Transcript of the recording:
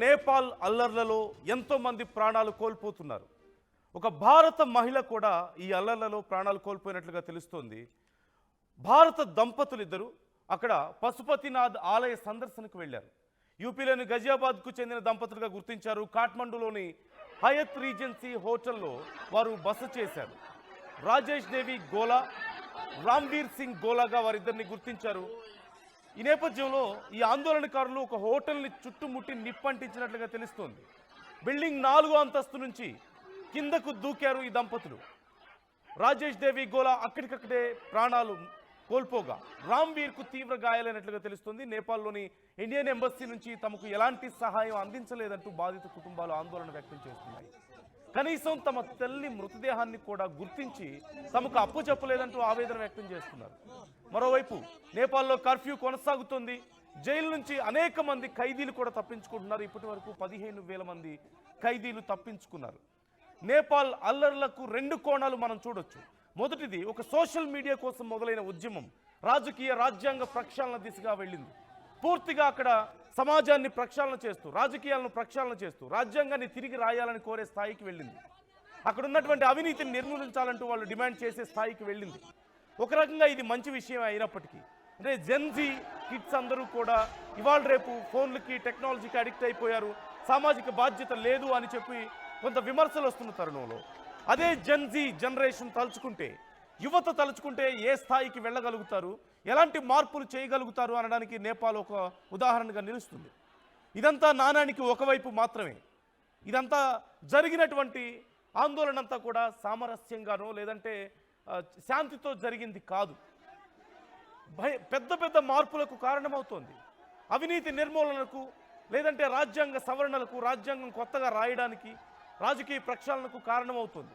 నేపాల్ అల్లర్లలో ఎంతో మంది ప్రాణాలు కోల్పోతున్నారు. ఒక భారత మహిళ కూడా ఈ అల్లర్లలో ప్రాణాలు కోల్పోయినట్లుగా తెలుస్తోంది. భారత దంపతులు ఇద్దరు అక్కడ పశుపతినాథ్ ఆలయ సందర్శనకు వెళ్లారు. యూపీలోని గజియాబాద్కు చెందిన దంపతులుగా గుర్తించారు. కాఠ్మండూలోని హయత్ రీజెన్సీ హోటల్లో వారు బస చేశారు. రాజేష్ దేవి గోలా, రామ్వీర్ సింగ్ గోలాగా వారిద్దరిని గుర్తించారు. ఈ నేపథ్యంలో ఈ ఆందోళనకారులు ఒక హోటల్ని చుట్టుముట్టి నిప్పంటించినట్లుగా తెలుస్తోంది. బిల్డింగ్ 4వ అంతస్తు నుంచి కిందకు దూకారు ఈ దంపతులు. రాజేష్ దేవి గోలా అక్కడికక్కడే ప్రాణాలు కోల్పోగా రామ్వీర్కు తీవ్ర గాయాలైనట్లుగా తెలుస్తుంది. నేపాల్లోని ఇండియన్ ఎంబసీ నుంచి తమకు ఎలాంటి సహాయం అందించలేదంటూ బాధిత కుటుంబాలు ఆందోళన వ్యక్తం చేస్తున్నాయి. కనీసం తమ తల్లి మృతదేహాన్ని కూడా గుర్తించి తమకు అప్పు చెప్పలేదంటూ ఆవేదన వ్యక్తం చేస్తున్నారు. మరోవైపు నేపాల్లో కర్ఫ్యూ కొనసాగుతోంది. జైలు నుంచి అనేక మంది ఖైదీలు కూడా తప్పించుకుంటున్నారు. ఇప్పటి వరకు 15,000 మంది ఖైదీలు తప్పించుకున్నారు. నేపాల్ అల్లర్లకు 2 కోణాలు మనం చూడొచ్చు. మొదటిది, ఒక సోషల్ మీడియా కోసం మొదలైన ఉద్యమం రాజకీయ రాజ్యాంగ ప్రక్షాళన దిశగా వెళ్ళింది. పూర్తిగా అక్కడ సమాజాన్ని ప్రక్షాళన చేస్తూ, రాజకీయాలను ప్రక్షాళన చేస్తూ రాజ్యాంగాన్ని తిరిగి రాయాలని కోరే స్థాయికి వెళ్ళింది. అక్కడ ఉన్నటువంటి అవినీతిని నిర్మూలించాలంటూ వాళ్ళు డిమాండ్ చేసే స్థాయికి వెళ్ళింది. ఒక రకంగా ఇది మంచి విషయం అయినప్పటికీ, అంటే జెన్జీ కిడ్స్ అందరూ కూడా ఇవాళ రేపు ఫోన్లకి టెక్నాలజీకి అడిక్ట్ అయిపోయారు. సామాజిక బాధ్యత లేదు అని చెప్పి కొంత విమర్శలు వస్తున్న తరుణంలో అదే జెన్జీ జనరేషన్ తలుచుకుంటే, యువత తలుచుకుంటే ఏ స్థాయికి వెళ్ళగలుగుతారు, ఎలాంటి మార్పులు చేయగలుగుతారు అనడానికి నేపాల్ ఒక ఉదాహరణగా నిలుస్తుంది. ఇదంతా నాణానికి ఒకవైపు మాత్రమే. ఇదంతా జరిగినటువంటి ఆందోళన అంతా కూడా సామరస్యంగానో లేదంటే శాంతితో జరిగింది కాదు. పెద్ద పెద్ద మార్పులకు కారణమవుతోంది. అవినీతి నిర్మూలనకు లేదంటే రాజ్యాంగ సవరణలకు, రాజ్యాంగం కొత్తగా రాయడానికి, రాజకీయ ప్రక్షాళనకు కారణమవుతుంది.